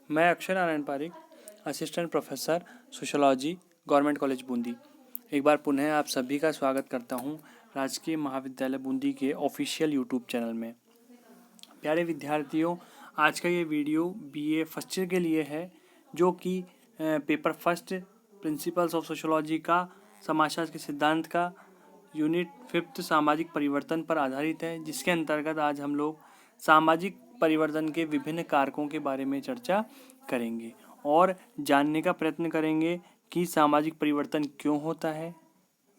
मैं Akshay Narayan Pareek, assistant professor sociology, government college Bundi, एक बार पुनः आप सभी का स्वागत करता हूं राजकीय महाविद्यालय बूंदी के ऑफिशियल यूट्यूब चैनल में। प्यारे विद्यार्थियों, आज का ये वीडियो बीए फर्स्ट ईयर के लिए है, जो कि paper first principles of sociology का समाजशास्त्र के सिद्धांत का यूनिट 5 सामाजिक परिवर्तन पर आधारित है, जिसके अंतर्गत आज हम लोग सामाजिक परिवर्तन के विभिन्न कारकों के बारे में चर्चा करेंगे और जानने का प्रयत्न करेंगे कि सामाजिक परिवर्तन क्यों होता है,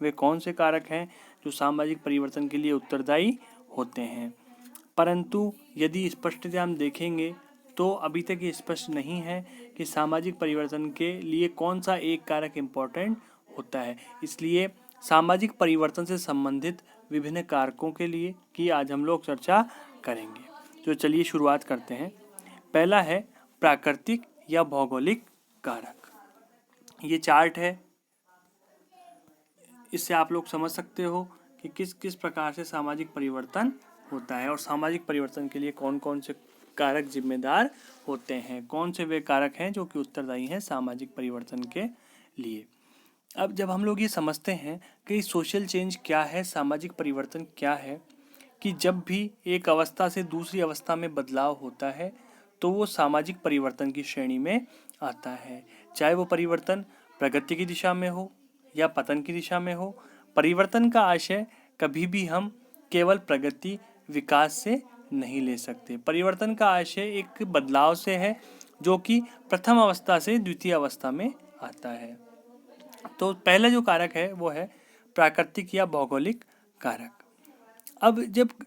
वे कौन से कारक हैं जो सामाजिक परिवर्तन के लिए उत्तरदायी होते हैं। परंतु यदि स्पष्टता हम देखेंगे तो अभी तक ये स्पष्ट नहीं है कि सामाजिक परिवर्तन के लिए कौन सा एक कारक इम्पोर्टेंट होता है। इसलिए सामाजिक परिवर्तन से संबंधित विभिन्न कारकों के लिए की आज हम लोग चर्चा करेंगे। तो चलिए शुरुआत करते हैं। पहला है प्राकृतिक या भौगोलिक कारक। ये चार्ट है, इससे आप लोग समझ सकते हो कि किस किस प्रकार से सामाजिक परिवर्तन होता है और सामाजिक परिवर्तन के लिए कौन कौन से कारक जिम्मेदार होते हैं, कौन से वे कारक हैं जो कि उत्तरदायी हैं सामाजिक परिवर्तन के लिए। अब जब हम लोग ये समझते हैं कि सोशल चेंज क्या है, सामाजिक परिवर्तन क्या है, कि जब भी एक अवस्था से दूसरी अवस्था में बदलाव होता है तो वो सामाजिक परिवर्तन की श्रेणी में आता है। चाहे वो परिवर्तन प्रगति की दिशा में हो या पतन की दिशा में हो, परिवर्तन का आशय कभी भी हम केवल प्रगति विकास से नहीं ले सकते। परिवर्तन का आशय एक बदलाव से है जो कि प्रथम अवस्था से द्वितीय अवस्था में आता है। तो पहला जो कारक है वो है प्राकृतिक या भौगोलिक कारक। अब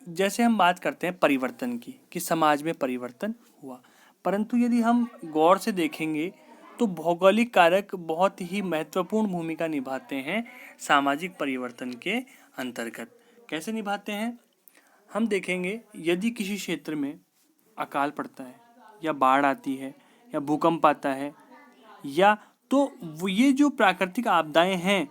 जैसे हम बात करते हैं परिवर्तन की, कि समाज में परिवर्तन हुआ, परंतु यदि हम गौर से देखेंगे तो भौगोलिक कारक बहुत ही महत्वपूर्ण भूमिका निभाते हैं सामाजिक परिवर्तन के अंतर्गत। कैसे निभाते हैं हम देखेंगे। यदि किसी क्षेत्र में अकाल पड़ता है या बाढ़ आती है या भूकंप आता है, या तो ये जो प्राकृतिक आपदाएं हैं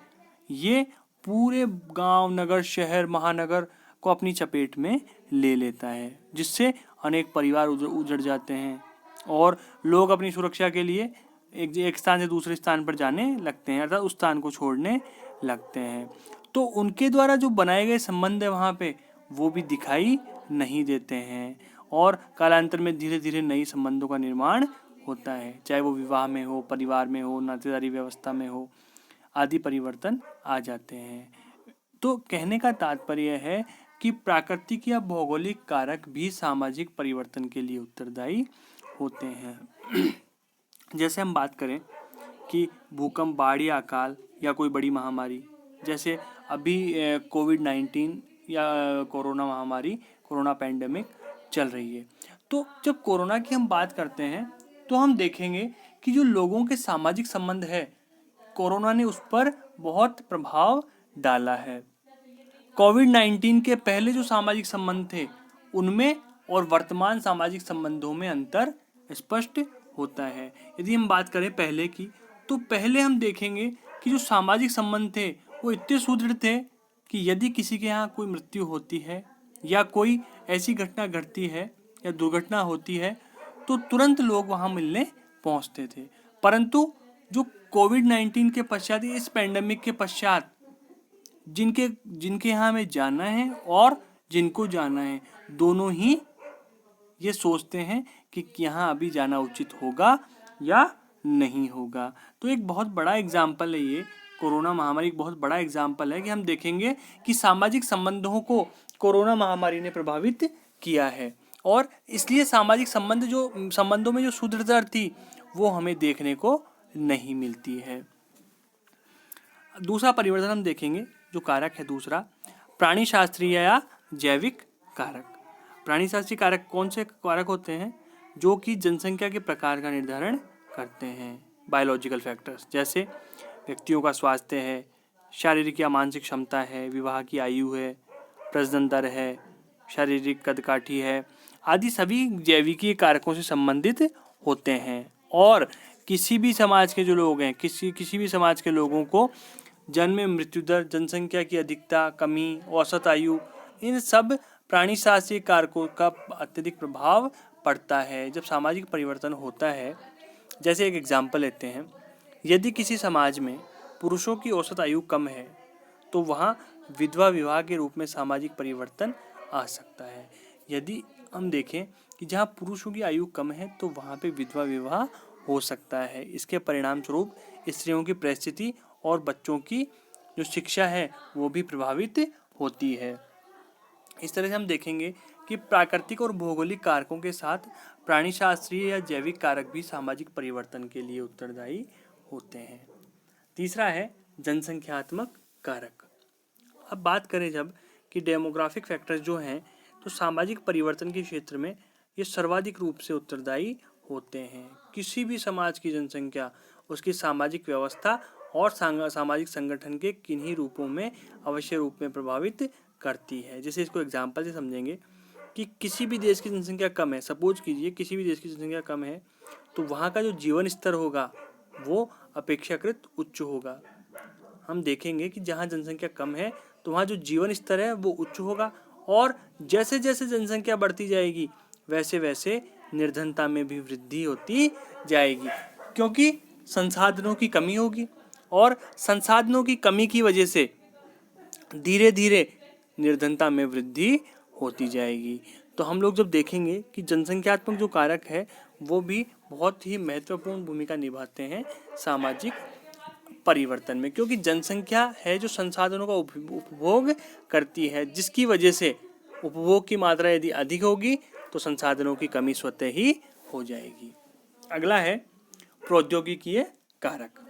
ये पूरे गांव, नगर, शहर, महानगर को अपनी चपेट में ले लेता है, जिससे अनेक परिवार उजड़ जाते हैं और लोग अपनी सुरक्षा के लिए एक स्थान से दूसरे स्थान पर जाने लगते हैं, अर्थात उस स्थान को छोड़ने लगते हैं। तो उनके द्वारा जो बनाए गए संबंध है वहाँ पे वो भी दिखाई नहीं देते हैं और कालांतर में धीरे धीरे नई संबंधों का निर्माण होता है, चाहे वो विवाह में हो, परिवार में हो, नातेदारी व्यवस्था में हो, आदि परिवर्तन आ जाते हैं। तो कहने का तात्पर्य है कि प्राकृतिक या भौगोलिक कारक भी सामाजिक परिवर्तन के लिए उत्तरदायी होते हैं। जैसे हम बात करें कि भूकंप, बाढ़ या अकाल या कोई बड़ी महामारी, जैसे अभी कोविड-19 या कोरोना महामारी, कोरोना पैंडेमिक चल रही है। तो जब कोरोना की हम बात करते हैं तो हम देखेंगे कि जो लोगों के सामाजिक संबंध है, कोरोना ने उस पर बहुत प्रभाव डाला है। कोविड-19 के पहले जो सामाजिक संबंध थे उनमें और वर्तमान सामाजिक संबंधों में अंतर स्पष्ट होता है। यदि हम बात करें पहले की, तो पहले हम देखेंगे कि जो सामाजिक संबंध थे वो इतने सुदृढ़ थे कि यदि किसी के यहाँ कोई मृत्यु होती है या कोई ऐसी घटना घटती है या दुर्घटना होती है तो तुरंत लोग वहाँ मिलने पहुँचते थे। परंतु जो कोविड-19 के पश्चात, इस पैंडेमिक के पश्चात, जिनके यहाँ हमें जाना है और जिनको जाना है, दोनों ही ये सोचते हैं कि यहाँ अभी जाना उचित होगा या नहीं होगा। तो एक बहुत बड़ा एग्जाम्पल है ये कोरोना महामारी, एक बहुत बड़ा एग्जाम्पल है कि हम देखेंगे कि सामाजिक संबंधों को कोरोना महामारी ने प्रभावित किया है और इसलिए सामाजिक संबंधों में जो सुदृढ़ता थी वो हमें देखने को नहीं मिलती है। दूसरा परिवर्तन हम देखेंगे, जो कारक है दूसरा, प्राणी शास्त्रीय या जैविक कारक। प्राणी शास्त्रीय कारक कौन से कारक होते हैं जो कि जनसंख्या के प्रकार का निर्धारण करते हैं। बायोलॉजिकल फैक्टर्स जैसे व्यक्तियों का स्वास्थ्य है, शारीरिक या मानसिक क्षमता है, विवाह की आयु है, प्रजनन दर है, शारीरिक कदकाठी है, आदि सभी जैविकीय कारकों से संबंधित होते हैं। और किसी भी समाज के जो लोग हैं, किसी भी समाज के लोगों को जन्म, मृत्यु दर, जनसंख्या की अधिकता, कमी, औसत आयु, इन सब प्राणी शास्त्रीय कारकों का अत्यधिक प्रभाव पड़ता है, जब सामाजिक परिवर्तन होता है, जैसे एक एग्जाम्पल लेते हैं, यदि किसी समाज में पुरुषों की औसत आयु कम है तो वहाँ विधवा विवाह के रूप में सामाजिक परिवर्तन आ सकता है। यदि हम देखें कि जहाँ पुरुषों की आयु कम है तो वहाँ पे विधवा विवाह हो सकता है। इसके परिणाम स्वरूप स्त्रियों की परिस्थिति और बच्चों की जो शिक्षा है वो भी प्रभावित होती है। इस तरह से हम देखेंगे कि प्राकृतिक और भौगोलिक कारकों के साथ प्राणी शास्त्रीय या जैविक कारक भी सामाजिक परिवर्तन के लिए उत्तरदायी होते हैं। तीसरा है जनसंख्यात्मक कारक। अब बात करें जब कि डेमोग्राफिक फैक्टर्स जो हैं तो सामाजिक परिवर्तन के क्षेत्र में ये सर्वाधिक रूप से उत्तरदायी होते हैं। किसी भी समाज की जनसंख्या उसकी सामाजिक व्यवस्था और सामाजिक संगठन के किन्हीं रूपों में अवश्य रूप में प्रभावित करती है। जैसे इसको एग्जाम्पल से समझेंगे कि किसी भी देश की जनसंख्या कम है, सपोज कीजिए किसी भी देश की जनसंख्या कम है तो वहाँ का जो जीवन स्तर होगा वो अपेक्षाकृत उच्च होगा। हम देखेंगे कि जहाँ जनसंख्या कम है तो वहाँ जो जीवन स्तर है वो उच्च होगा, और जैसे जैसे जनसंख्या बढ़ती जाएगी वैसे वैसे निर्धनता में भी वृद्धि होती जाएगी, क्योंकि संसाधनों की कमी होगी और संसाधनों की कमी की वजह से धीरे धीरे निर्धनता में वृद्धि होती जाएगी। तो हम लोग जब देखेंगे कि जनसंख्यात्मक जो कारक है वो भी बहुत ही महत्वपूर्ण भूमिका निभाते हैं सामाजिक परिवर्तन में, क्योंकि जनसंख्या है जो संसाधनों का उपभोग करती है, जिसकी वजह से उपभोग की मात्रा यदि अधिक होगी तो संसाधनों की कमी स्वतः ही हो जाएगी। अगला है प्रौद्योगिकीय कारक।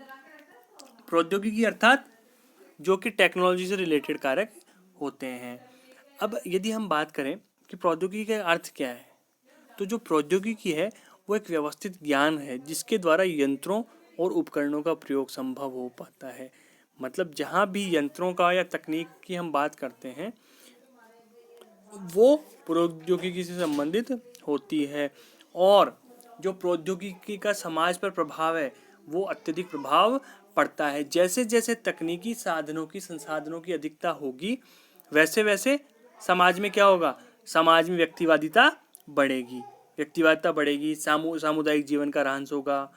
प्रौद्योगिकी अर्थात जो कि टेक्नोलॉजी से रिलेटेड कारक होते हैं। अब यदि हम बात करें कि प्रौद्योगिकी का अर्थ क्या है, तो जो प्रौद्योगिकी है वो एक व्यवस्थित ज्ञान है जिसके द्वारा यंत्रों और उपकरणों का प्रयोग संभव हो पाता है। मतलब जहाँ भी यंत्रों का या तकनीक की हम बात करते हैं वो प्रौद्योगिकी से संबंधित होती है, और जो प्रौद्योगिकी का समाज पर प्रभाव है वो अत्यधिक प्रभाव पड़ता है। जैसे जैसे तकनीकी साधनों की संसाधनों की अधिकता होगी वैसे वैसे समाज में क्या होगा, समाज में व्यक्तिवादिता बढ़ेगी, सामुदायिक जीवन का ह्रास होगा,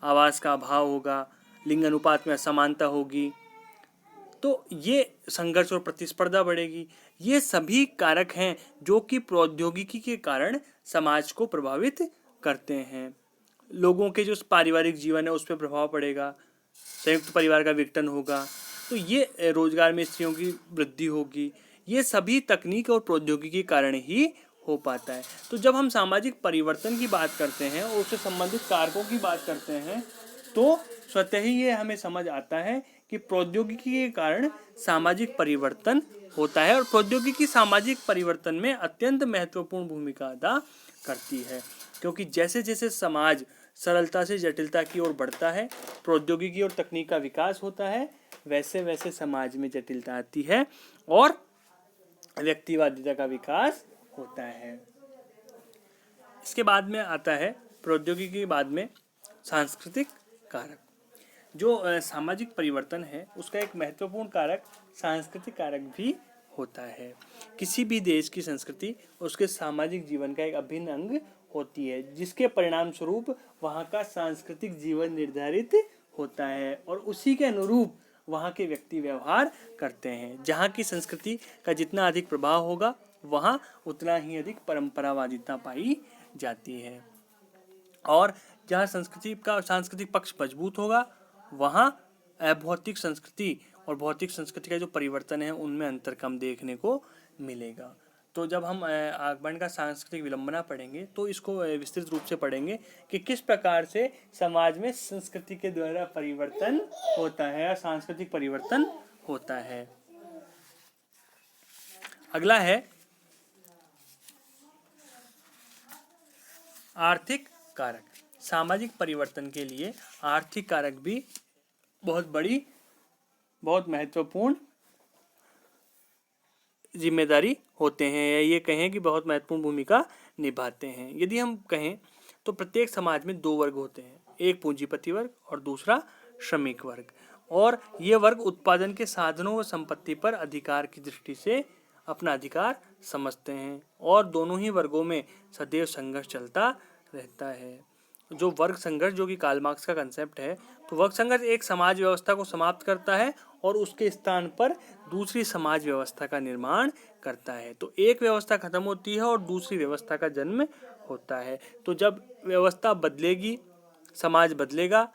आवास का अभाव होगा, लिंग अनुपात में असमानता होगी, तो ये संघर्ष और प्रतिस्पर्धा बढ़ेगी। ये सभी कारक हैं जो कि प्रौद्योगिकी के कारण समाज को प्रभावित करते हैं। लोगों के जो पारिवारिक जीवन है उस पर प्रभाव पड़ेगा, संयुक्त परिवार का विघटन होगा, तो ये रोजगार में स्त्रियों की वृद्धि होगी। ये सभी तकनीक और प्रौद्योगिकी के कारण ही हो पाता है। तो जब हम सामाजिक परिवर्तन की बात करते हैं और उससे संबंधित कारकों की बात करते हैं तो स्वतः ही ये हमें समझ आता है कि प्रौद्योगिकी के कारण सामाजिक परिवर्तन होता है, और प्रौद्योगिकी सामाजिक परिवर्तन में अत्यंत महत्वपूर्ण भूमिका अदा करती है, क्योंकि जैसे जैसे समाज सरलता से जटिलता की ओर बढ़ता है, प्रौद्योगिकी और तकनीक का विकास होता है, वैसे वैसे समाज में जटिलता आती है और व्यक्तिवादिता का विकास होता है। इसके बाद में आता है प्रौद्योगिकी के बाद में सांस्कृतिक कारक। जो सामाजिक परिवर्तन है उसका एक महत्वपूर्ण कारक सांस्कृतिक कारक भी होता है। किसी भी देश की संस्कृति उसके सामाजिक जीवन का एक अभिन्न अंग होती है, जिसके परिणाम स्वरूप वहाँ का सांस्कृतिक जीवन निर्धारित होता है और उसी के अनुरूप वहाँ के व्यक्ति व्यवहार करते हैं। जहाँ की संस्कृति का जितना अधिक प्रभाव होगा वहाँ उतना ही अधिक परंपरावादिता पाई जाती है, और जहाँ संस्कृति का सांस्कृतिक पक्ष मजबूत होगा वहाँ अभौतिक संस्कृति और भौतिक संस्कृति का जो परिवर्तन है उनमें अंतर कम देखने को मिलेगा। तो जब हम आगमन का सांस्कृतिक विलंबना पढ़ेंगे तो इसको विस्तृत रूप से पढ़ेंगे कि किस प्रकार से समाज में संस्कृति के द्वारा परिवर्तन होता है या सांस्कृतिक परिवर्तन होता है। अगला है आर्थिक कारक। सामाजिक परिवर्तन के लिए आर्थिक कारक भी बहुत महत्वपूर्ण जिम्मेदारी होते हैं, या ये कहें कि बहुत महत्वपूर्ण भूमिका निभाते हैं। यदि हम कहें तो प्रत्येक समाज में दो वर्ग होते हैं, एक पूंजीपति वर्ग और दूसरा श्रमिक वर्ग, और ये वर्ग उत्पादन के साधनों व संपत्ति पर अधिकार की दृष्टि से अपना अधिकार समझते हैं और दोनों ही वर्गों में सदैव संघर्ष चलता रहता है। जो वर्ग संघर्ष, जो कि कार्ल मार्क्स का कंसेप्ट है, तो वर्ग संघर्ष एक समाज व्यवस्था को समाप्त करता है और उसके स्थान पर दूसरी समाज व्यवस्था का निर्माण करता है। तो एक व्यवस्था खत्म होती है और दूसरी व्यवस्था का जन्म होता है। तो जब व्यवस्था बदलेगी, समाज बदलेगा,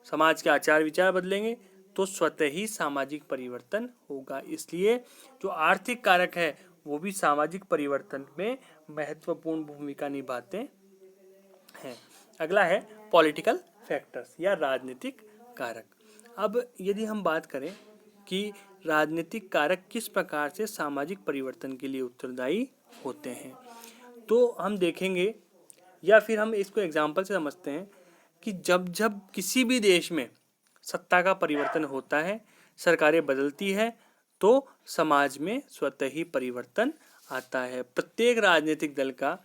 समाज के आचार विचार बदलेंगे, तो स्वतः ही सामाजिक परिवर्तन होगा। इसलिए जो आर्थिक कारक है वो भी सामाजिक परिवर्तन में महत्वपूर्ण भूमिका निभाते हैं। अगला है पॉलिटिकल फैक्टर्स या राजनीतिक कारक। अब यदि हम बात करें कि राजनीतिक कारक किस प्रकार से सामाजिक परिवर्तन के लिए उत्तरदायी होते हैं, तो हम देखेंगे या फिर हम इसको एग्जाम्पल से समझते हैं कि जब जब किसी भी देश में सत्ता का परिवर्तन होता है, सरकारें बदलती है, तो समाज में स्वतः ही परिवर्तन आता है। प्रत्येक राजनीतिक दल का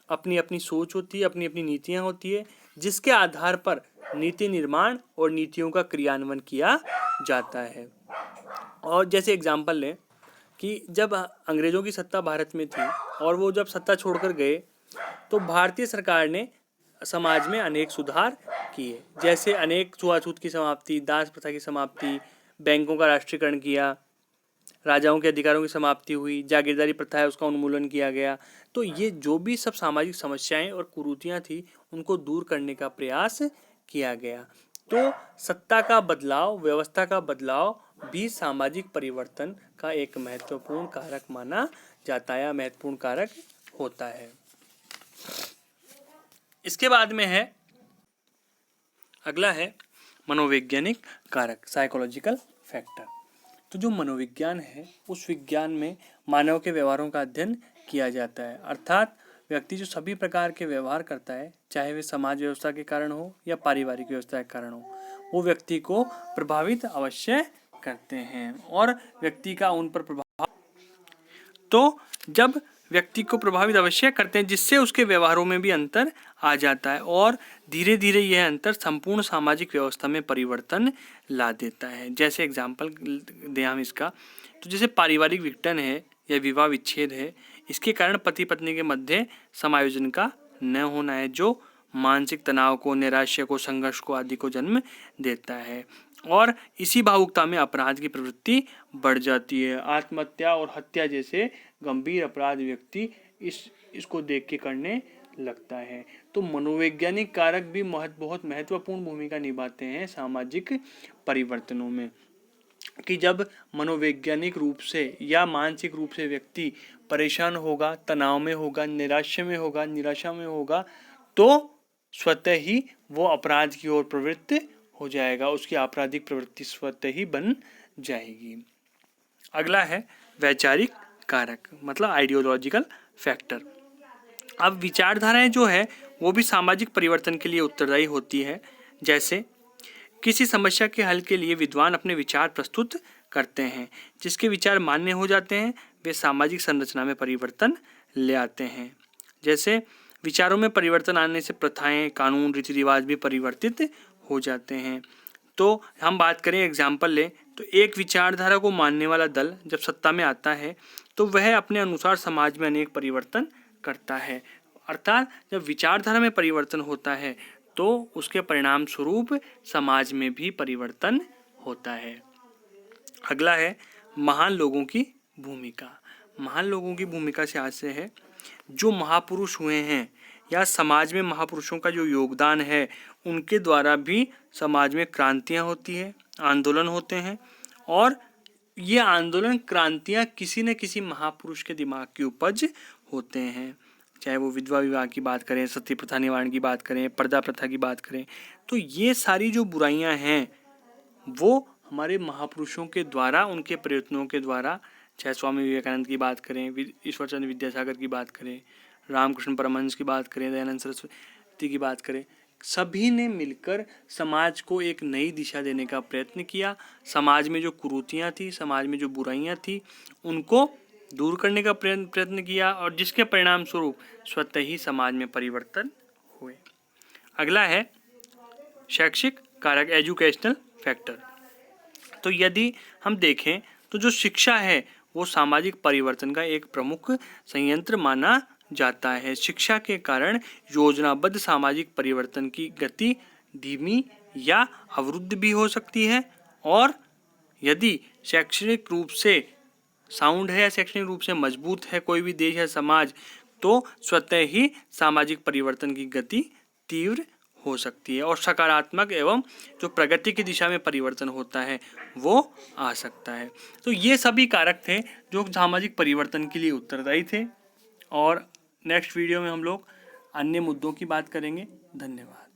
अपनी अपनी सोच होती है, अपनी अपनी नीतियां होती है, जिसके आधार पर नीति निर्माण और नीतियों का क्रियान्वयन किया जाता है। और जैसे एग्जाम्पल लें कि जब अंग्रेजों की सत्ता भारत में थी और वो जब सत्ता छोड़कर गए, तो भारतीय सरकार ने समाज में अनेक सुधार किए, जैसे अनेक छुआछूत की समाप्ति, दास प्रथा की समाप्ति, बैंकों का राष्ट्रीयकरण किया, राजाओं के अधिकारों की समाप्ति हुई, जागीरदारी प्रथा है उसका उन्मूलन किया गया। तो ये जो भी सब सामाजिक समस्याएं और कुरीतियां थी, उनको दूर करने का प्रयास किया गया। तो सत्ता का बदलाव, व्यवस्था का बदलाव भी सामाजिक परिवर्तन का एक महत्वपूर्ण कारक माना जाता है, महत्वपूर्ण कारक होता है। इसके बाद में है, अगला है मनोवैज्ञानिक कारक, साइकोलॉजिकल फैक्टर। तो जो मनोविज्ञान है, उस विज्ञान में मानव के व्यवहारों का अध्ययन किया जाता है। अर्थात व्यक्ति जो सभी प्रकार के व्यवहार करता है, चाहे वे समाज व्यवस्था के कारण हो या पारिवारिक व्यवस्था के कारण हो, वो व्यक्ति को प्रभावित अवश्य करते हैं और व्यक्ति का उन पर प्रभाव, तो जब व्यक्ति को प्रभावित अवश्य करते हैं, जिससे उसके व्यवहारों में भी अंतर आ जाता है और धीरे धीरे यह अंतर संपूर्ण सामाजिक व्यवस्था में परिवर्तन ला देता है। जैसे एग्जाम्पल दें हम इसका, तो जैसे पारिवारिक विघटन है या विवाह विच्छेद है, इसके कारण पति पत्नी के मध्य समायोजन का न होना है, जो मानसिक तनाव को, निराशा को, संघर्ष को आदि को जन्म देता है और इसी भावुकता में अपराध की प्रवृत्ति बढ़ जाती है। आत्महत्या और हत्या जैसे गंभीर अपराध व्यक्ति इसको देख के करने लगता है। तो मनोवैज्ञानिक कारक भी बहुत महत्वपूर्ण भूमिका निभाते हैं सामाजिक परिवर्तनों में, कि जब मनोवैज्ञानिक रूप से या मानसिक रूप से व्यक्ति परेशान होगा, तनाव में होगा, निराशा में होगा, तो स्वतः ही वो अपराध की ओर प्रवृत्त हो जाएगा, उसकी आपराधिक प्रवृत्ति स्वतः ही बन जाएगी। अगला है वैचारिक कारक, मतलब आइडियोलॉजिकल फैक्टर। अब विचारधाराएं जो है वो भी सामाजिक परिवर्तन के लिए उत्तरदायी होती है। जैसे किसी समस्या के हल के लिए विद्वान अपने विचार प्रस्तुत करते हैं, जिसके विचार मान्य हो जाते हैं, वे सामाजिक संरचना में परिवर्तन ले आते हैं। जैसे विचारों में परिवर्तन आने से प्रथाएं, कानून, रीति रिवाज भी परिवर्तित हो जाते हैं। तो हम बात करें, एग्जाम्पल लें, तो एक विचारधारा को मानने वाला दल जब सत्ता में आता है, तो वह अपने अनुसार समाज में अनेक परिवर्तन करता है। अर्थात जब विचारधारा में परिवर्तन होता है, तो उसके परिणाम स्वरूप समाज में भी परिवर्तन होता है। अगला है महान लोगों की भूमिका। महान लोगों की भूमिका से आशय है जो महापुरुष हुए हैं या समाज में महापुरुषों का जो योगदान है, उनके द्वारा भी समाज में क्रांतियां होती है, आंदोलन होते हैं, और ये आंदोलन, क्रांतियां किसी न किसी महापुरुष के दिमाग की उपज होते हैं। चाहे वो विधवा विवाह की बात करें, सती प्रथा निवारण की बात करें, पर्दा प्रथा की बात करें, तो ये सारी जो बुराइयां हैं वो हमारे महापुरुषों के द्वारा, उनके प्रयत्नों के द्वारा, चाहे स्वामी विवेकानंद की बात करें, ईश्वरचंद्र विद्यासागर की बात करें, रामकृष्ण परमहंस की बात करें, दयानंद सरस्वती की बात करें, सभी ने मिलकर समाज को एक नई दिशा देने का प्रयत्न किया। समाज में जो कुरीतियाँ थी, समाज में जो बुराइयाँ थी, उनको दूर करने का प्रयत्न किया और जिसके परिणाम स्वरूप स्वतः ही समाज में परिवर्तन हुए। अगला है शैक्षिक कारक, एजुकेशनल फैक्टर। तो यदि हम देखें तो जो शिक्षा है वो सामाजिक परिवर्तन का एक प्रमुख संयंत्र माना जाता है। शिक्षा के कारण योजनाबद्ध सामाजिक परिवर्तन की गति धीमी या अवरुद्ध भी हो सकती है, और यदि शैक्षणिक रूप से साउंड है या शैक्षणिक रूप से मजबूत है कोई भी देश या समाज, तो स्वतः ही सामाजिक परिवर्तन की गति तीव्र हो सकती है और सकारात्मक एवं जो प्रगति की दिशा में परिवर्तन होता है वो आ सकता है। तो ये सभी कारक थे जो सामाजिक परिवर्तन के लिए उत्तरदायी थे, और नेक्स्ट वीडियो में हम लोग अन्य मुद्दों की बात करेंगे। धन्यवाद।